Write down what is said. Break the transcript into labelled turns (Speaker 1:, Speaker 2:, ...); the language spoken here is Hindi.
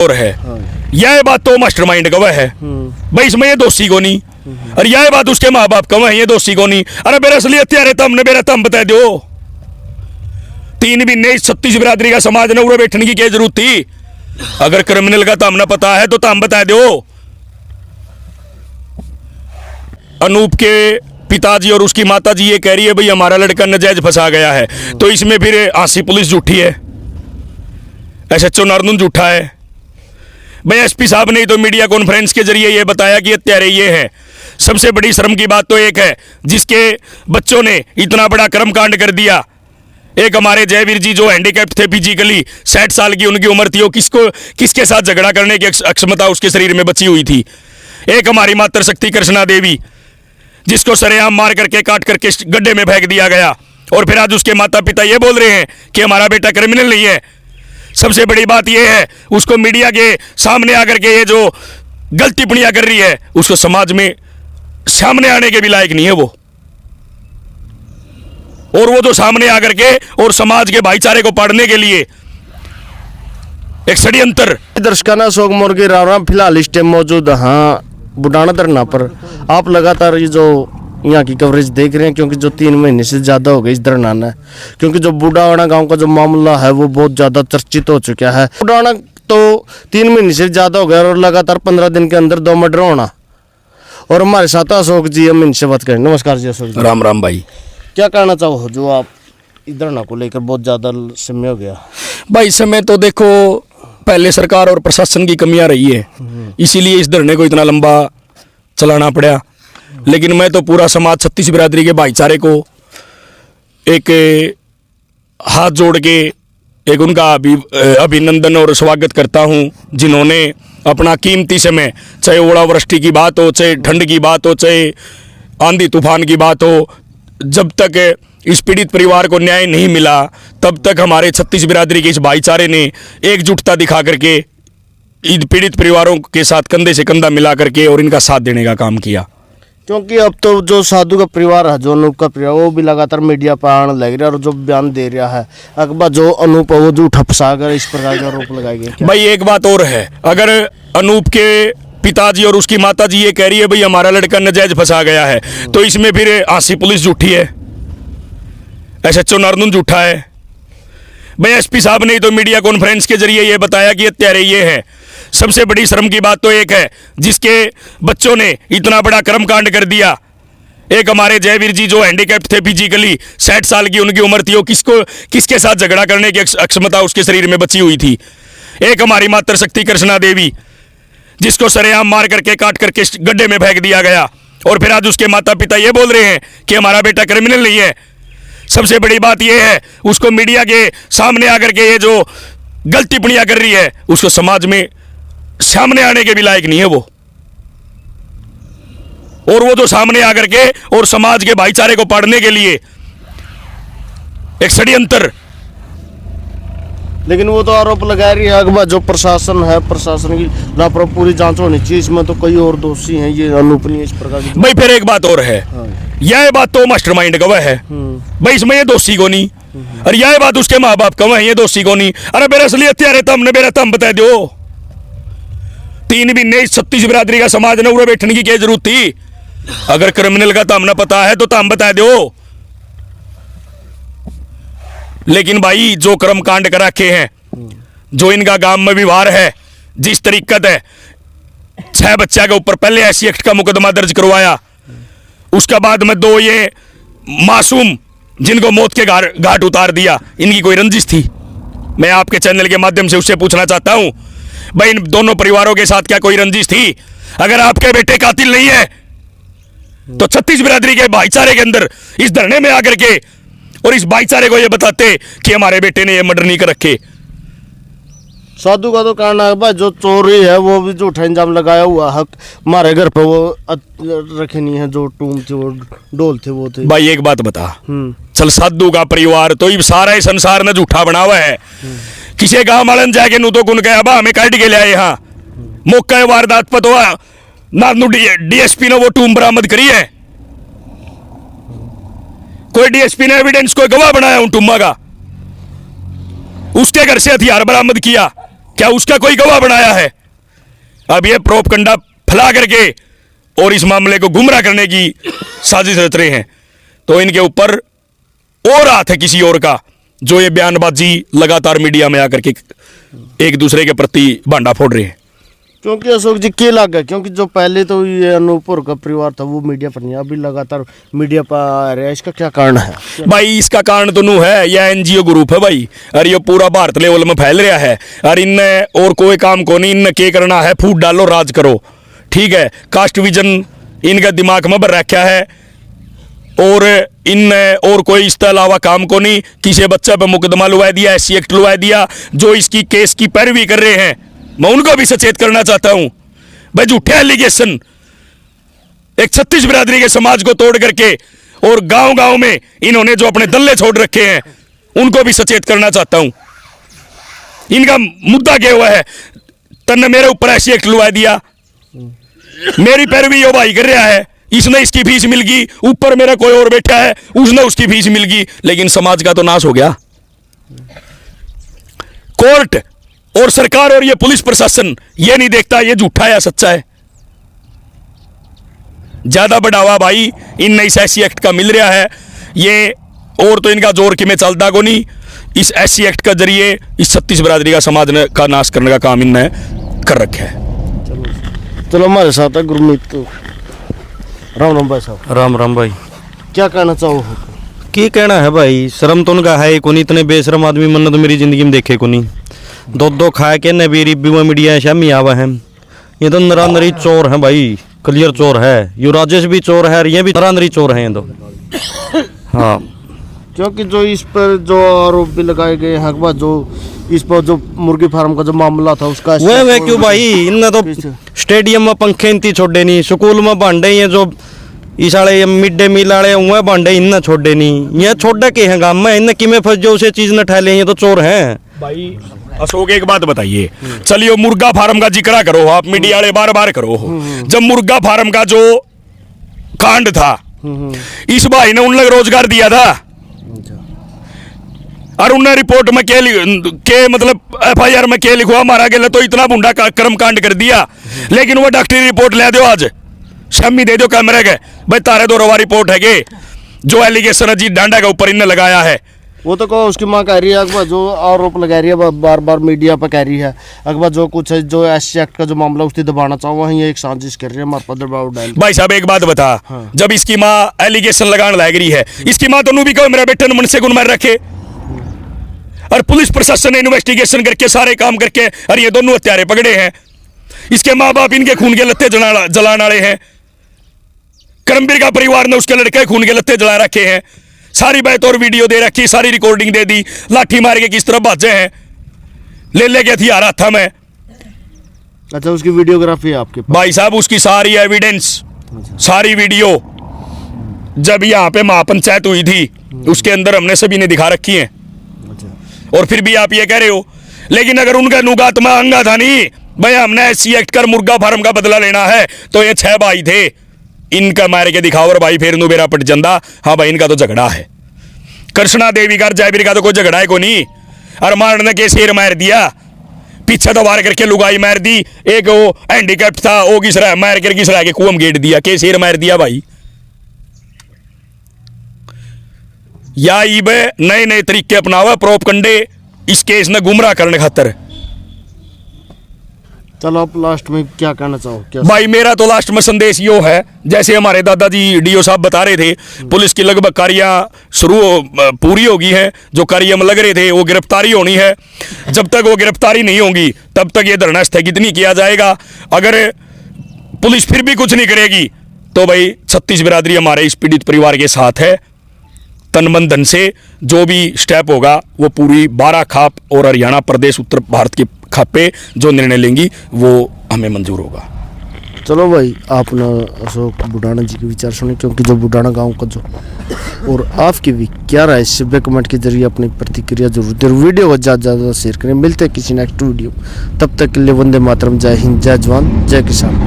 Speaker 1: और है यह बात तो मास्टरमाइंड गवाह है भाई, इसमें ये दोषी को नहीं, और यह बात उसके माँ बाप कवा है, ये दोषी को नहीं। अरे मेरा असलियत है तुमने मेरा तम बता दो। 3 महीने 36 बिरादरी का समाज ने उड़े बैठने की क्या जरूरत थी? अगर क्रिमिनल का तम ना पता है तो तम बता दो। अनूप के पिताजी और उसकी माताजी ये कह रही है भाई हमारा लड़का नजायज फंसा गया है, तो इसमें फिर आंसी पुलिस झूठी है, एसएचओ नारनून झूठा है। भाई एसपी साहब ने तो मीडिया कॉन्फ्रेंस के जरिए ये बताया कि हत्यारे ये है। सबसे बड़ी शर्म की बात तो एक है जिसके बच्चों ने इतना बड़ा कर्मकांड कर दिया। एक हमारे जयवीर जी जो हैंडीकैप्ड थे फिजिकली, 60 साल की उनकी उम्र थी, वो किसके साथ झगड़ा करने की अक्षमता उसके शरीर में बची हुई थी। एक हमारी मातृ शक्ति कृष्णा देवी जिसको सरेआम मार करके काट करके गड्ढे में फेंक दिया गया, और फिर आज उसके माता पिता ये बोल रहे हैं कि हमारा बेटा क्रिमिनल नहीं है। सबसे बड़ी बात यह है उसको मीडिया के सामने आकर के ये जो गलत टिप्पणियां कर रही है उसको समाज में सामने आने के भी लायक नहीं है वो, और वो जो सामने आकर के और समाज के भाईचारे को पाड़ने के लिए एक षड्यंत्र।
Speaker 2: दर्शकाना शोक मुर्गी राम फिलहाल इस टाइम मौजूद हाँ बुढ़ाना धरना पर। आप लगातार ये जो यहाँ की कवरेज देख रहे हैं क्योंकि जो 3 महीने से ज़्यादा हो गए इस धरना में, क्योंकि जो बुढ़ावाना गांव का जो मामला है वो बहुत ज़्यादा चर्चित हो चुका है। बुढ़ावाना तो 3 महीने से ज़्यादा हो गया और लगातार 15 दिन के अंदर 2 मर्डर होना। और हमारे साथ अशोक जी, हम इनसे बात करें। नमस्कार जी अशोक जी।
Speaker 1: राम राम भाई।
Speaker 2: क्या कहना चाहो जो आप इस धरना को लेकर बहुत ज़्यादा समय हो गया?
Speaker 1: भाई इस समय तो देखो पहले सरकार और प्रशासन की कमियां रही है, इसीलिए इस धरने को इतना लंबा चलाना पड़ा। लेकिन मैं तो पूरा समाज 36 बिरादरी के भाईचारे को एक हाथ जोड़ के एक उनका अभिनंदन और स्वागत करता हूं, जिन्होंने अपना कीमती समय, चाहे ओलावृष्टि की बात हो, चाहे ठंड की बात हो, चाहे आंधी तूफान की बात हो, जब तक इस पीड़ित परिवार को न्याय नहीं मिला तब तक हमारे 36 बिरादरी के इस भाईचारे ने एकजुटता दिखा करके इन पीड़ित परिवारों के साथ कंधे से कंधा मिला करके और इनका साथ देने का काम किया।
Speaker 2: क्योंकि अब तो जो साधु का परिवार है, जो अनूप का परिवार, वो भी लगातार मीडिया पर आने लग रहा है और जो बयान दे रहा है अकबर जो अनूप वो झूठा फंसाकर इस प्रकार का आरोप लगाए गए।
Speaker 1: भाई एक बात और है, अगर अनूप के पिताजी और उसकी माताजी ये कह रही है भाई हमारा लड़का नजायज फंसा गया है, तो इसमें फिर आंसी पुलिस झूठी है, एसएचओ नारनून झूठा है। भाई एसपी साहब ने तो मीडिया कॉन्फ्रेंस के जरिए ये बताया कि हत्यारे ये है। सबसे बड़ी शर्म की बात तो एक है जिसके बच्चों ने इतना बड़ा कर्मकांड कर दिया। एक हमारे जयवीर जी जो हैंडीकैप्ड थे फिजिकली, 60 साल की उनकी उम्र थी, वो किसके साथ झगड़ा करने की अक्षमता उसके शरीर में बची हुई थी। एक हमारी मातृ शक्ति कृष्णा देवी जिसको सरेआम मार करके काट करके गड्ढे में फेंक दिया गया, और फिर आज उसके माता पिता ये बोल रहे हैं कि हमारा बेटा क्रिमिनल नहीं है। सबसे बड़ी बात यह है उसको मीडिया के सामने आकर के ये जो गलत टिप्पणियां कर रही है उसको समाज में सामने आने के भी लायक नहीं है वो, और वो जो सामने आकर के और समाज के भाईचारे को पाड़ने के लिए एक षड्यंत्र।
Speaker 2: लेकिन वो तो आरोप लगा रही है अकबर जो प्रशासन है, प्रशासन की लापरवाही पूरी जांच होनी चाहिए, इसमें तो कई और दोषी हैं, ये अनूप नहीं इस प्रकार की।
Speaker 1: भाई फिर एक बात और है, यह बात तो मास्टरमाइंड गवाह है भाई, इसमें ये दोषी को नहीं, और यह बात उसके माँ बाप कवा है, ये दोषी को नहीं। अरे मेरा असलियत है तुमने मेरा तम बता दो। 3 महीने 36 बिरादरी का समाज ने उड़े बैठने की क्या जरूरत थी? अगर क्रिमिनल का तम ना पता है तो तम बता दो। लेकिन भाई जो कर्म कांड कर रखे हैं, जो इनका गांव में व्यवहार है, जिस तरीकत है, 6 बच्चा के ऊपर पहले ऐसी एक्ट का मुकदमा दर्ज करवाया, उसका बाद में 2 ये मासूम जिनको मौत के घाट उतार दिया, इनकी कोई रंजिश थी? मैं आपके चैनल के माध्यम से उससे पूछना चाहता हूं भाई इन दोनों परिवारों के साथ क्या कोई रंजिश थी? अगर आपके बेटे कातिल नहीं है तो 36 बिरादरी के भाईचारे के अंदर इस धरने में आकर के और इस भाईचारे को ये बताते कि हमारे बेटे ने ये मर्डर नहीं कर रखे।
Speaker 2: साधु का तो कहना है भाई जो चोरी है वो भी झूठा इंजाम लगाया हुआ है, हमारे घर पे वो रखे नहीं है, जो टूम थे वो डोल थे वो थे।
Speaker 1: भाई एक बात बता, चल साधु का परिवार तो ये सारा ही संसार ने झूठा बना हुआ है। किसी गांव वालन जाके नु तो गुन कहा बा हमें काट के लिया यहाँ मौका वारदात पर तो नानू डीएसपी ने वो टूम बरामद करी है, कोई डीएसपी ने एविडेंस कोई गवाह बनाया उन टूमा का, उसके घर से हथियार बरामद किया क्या उसका कोई गवाह बनाया है? अब ये प्रोपगंडा फैला करके और इस मामले को गुमराह करने की साजिश रच रहे हैं। तो इनके ऊपर और हाथ है किसी और का, जो ये बयानबाजी लगातार मीडिया में आकर के एक दूसरे के प्रति भांडा फोड़ रहे हैं।
Speaker 2: क्योंकि अशोक जी क्या लगा, क्योंकि जो पहले तो ये अनूपपुर का परिवार था वो मीडिया पर नहीं, अभी लगातार मीडिया पर आ रहा है, इसका क्या कारण है?
Speaker 1: भाई इसका कारण तो नू है, यह एनजीओ ग्रुप है भाई, और ये पूरा भारत लेवल में फैल रहा है। और इनने और कोई काम को नहीं, इनने क्या करना है, फूट डालो राज करो, ठीक है। कास्ट विजन इनका दिमाग में भर रखा है और इनने और कोई इसके अलावा काम को नहीं। किसी बच्चे पर मुकदमा लुवा दिया, SC एक्ट लुवा दिया। जो इसकी केस की पैरवी कर रहे हैं मैं उनको भी सचेत करना चाहता हूं भाई, झूठे एलिगेशन एक छत्तीस बिरादरी के समाज को तोड़ करके और गांव गांव में इन्होंने जो अपने दल्ले छोड़ रखे हैं उनको भी सचेत करना चाहता हूं। इनका मुद्दा क्या हुआ है, तन्ने मेरे ऊपर SC एक्ट लुवा दिया, मेरी पैरवी यो भाई कर रहा है, इसने इसकी फीस मिल गई, ऊपर मेरा कोई और बैठा है उसने उसकी फीस मिल गई, लेकिन समाज का तो नाश हो गया। कोर्ट और सरकार और ये पुलिस प्रशासन ये नहीं देखता ये झूठा है या सच्चा है। ज्यादा बढ़ावा भाई इन नई SC एक्ट का मिल रहा है, ये और तो इनका जोर कि मैं चलता को नहीं। इस SC एक्ट का जरिए इस छत्तीस बिरादरी का समाज का नाश करने का काम इनने कर रखा है।
Speaker 2: चलो हमारे साथ है गुरमीत, तो राम राम भाई साहब।
Speaker 3: राम राम भाई।
Speaker 2: क्या कहना चाहो?
Speaker 3: की कहना है भाई, शर्म तो उनका है को नहीं, इतने बेशरम आदमी मैंने तो मेरी जिंदगी में देखे को नहीं। दो खा के न बेरी बीमा मीडिया शामी आवा है, ये तो नरानरी चोर है भाई, क्लियर चोर है। यू राजेश भी चोर है और ये भी नरानरी चोर है ये तो। हाँ, क्योंकि
Speaker 2: जो इस पर जो आरोप भी लगाए गए हैं, जो इस पर जो मुर्गी फार्म का जो मामला था उसका
Speaker 3: वे क्यों भाई, इनने तो स्टेडियम में पंखे इनती छोड़े नहीं, स्कूल में भांडे ये जो इस वाले मिड डे मील वाले हुए भांडे इनने छोड़े नहीं, ये छोड़े के हैं गांव में, इनने किमें फंस जो उसे चीज न ठहले, ये तो चोर हैं
Speaker 1: भाई। अशोक एक बात बताइए, चलिए मुर्गा फार्म का जिक्र करो आप, मीडिया वाले बार बार करो। जब मुर्गा फार्म का जो कांड था इस भाई ने उन लोग रोजगार दिया था और उन्हें रिपोर्ट में के मतलब FIR में क्या लिखवा, मारा गया तो इतना बुंडा कर्म कांड कर दिया, लेकिन वो डॉक्टरी रिपोर्ट ले दो आज शामी दे दो कैमरे के भाई, तारे दो रवा रिपोर्ट है के जो एलिगेशन अजीत डांडा के ऊपर इनने लगाया है।
Speaker 2: वो तो कहो उसकी माँ कह रही है अकबर, जो आरोप लगा रही है बार बार मीडिया पर कह रही है अकबर, जो कुछ है जो SC एक्ट का जो मामला उसकी दबाना चाहो वही एक साजिश कर रही है हमारे पर दबाव डाल।
Speaker 1: भाई साहब एक बात बता, हाँ। जब इसकी माँ एलिगेशन लगाने लग रही है, इसकी माँ तो नू भी कहो मेरा बेटे ने मन से गुन मार रखे, और पुलिस प्रशासन ने इन्वेस्टिगेशन करके सारे काम करके और ये दोनों हत्यारे पकड़े हैं। इसके माँ बाप इनके खून के लत्ते जलाने वाले हैं, करमबीर का परिवार ने उसके लड़के खून के लत्ते जला रखे हैं, सारी बात और वीडियो दे रखी, सारी रिकॉर्डिंग दे दी, लाठी मार के किस तरह भाजे हैं, ले के हथियार हाथ में।
Speaker 2: अच्छा, उसकी वीडियोग्राफी है आपके पास? भाई
Speaker 1: साहब उसकी सारी एविडेंस, सारी वीडियो जब यहाँ पे महापंचायत हुई थी उसके अंदर हमने सभी ने दिखा रखी है। और फिर भी आप ये कह रहे हो, लेकिन अगर उनका नुगात में अंगा था नहीं भाई, हमने SC एक्ट कर मुर्गा फार्म का बदला लेना है, तो ये 6 भाई थे, इनका मारे के दिखाओ और भाई फिर नुबेरा पट जंदा। हाँ भाई इनका तो झगड़ा है, कृष्णा देवी का जयवीर का तो कोई झगड़ा है को नहीं, और मारने के शेर मार दिया, पीछे तो वार करके लुगाई मार दी, एक वो हैंडीकैप था वो किसरा मार कर किसरा के कुआं गेट दिया, के शेर मार दिया भाई। या इबे नए नए तरीके अपनावा प्रोपगंडे इस केस ने गुमराह करने खातर।
Speaker 2: चलो आप लास्ट में क्या कहना चाहो? क्या
Speaker 1: भाई मेरा तो लास्ट में संदेश यो है, जैसे हमारे दादाजी DO साहब बता रहे थे, पुलिस की लगभग कार्य पूरी होगी है, जो कार्य में लग रहे थे वो गिरफ्तारी होनी है। जब तक वो गिरफ्तारी नहीं होगी तब तक ये धरना स्थगित नहीं किया जाएगा। अगर पुलिस फिर भी कुछ नहीं करेगी तो भाई छत्तीस बिरादरी हमारे इस पीड़ित परिवार के साथ है। तन मन धन से जो भी स्टेप होगा वो पूरी 12 खाप और हरियाणा प्रदेश उत्तर भारत के खापे जो निर्णय लेंगी वो हमें मंजूर होगा।
Speaker 2: चलो भाई, आपने अशोक बुडाना जी के विचार सुने, क्योंकि जो बुडाना गांव का जो और आपकी भी क्या राय है कमेंट के जरिए अपनी प्रतिक्रिया जरूर दें, वीडियो को ज़्यादा शेयर करें। मिलते हैं किसी नेक्स्ट वीडियो, तब तक के लिए वंदे मातरम, जय हिंद, जय जवान, जय किसान।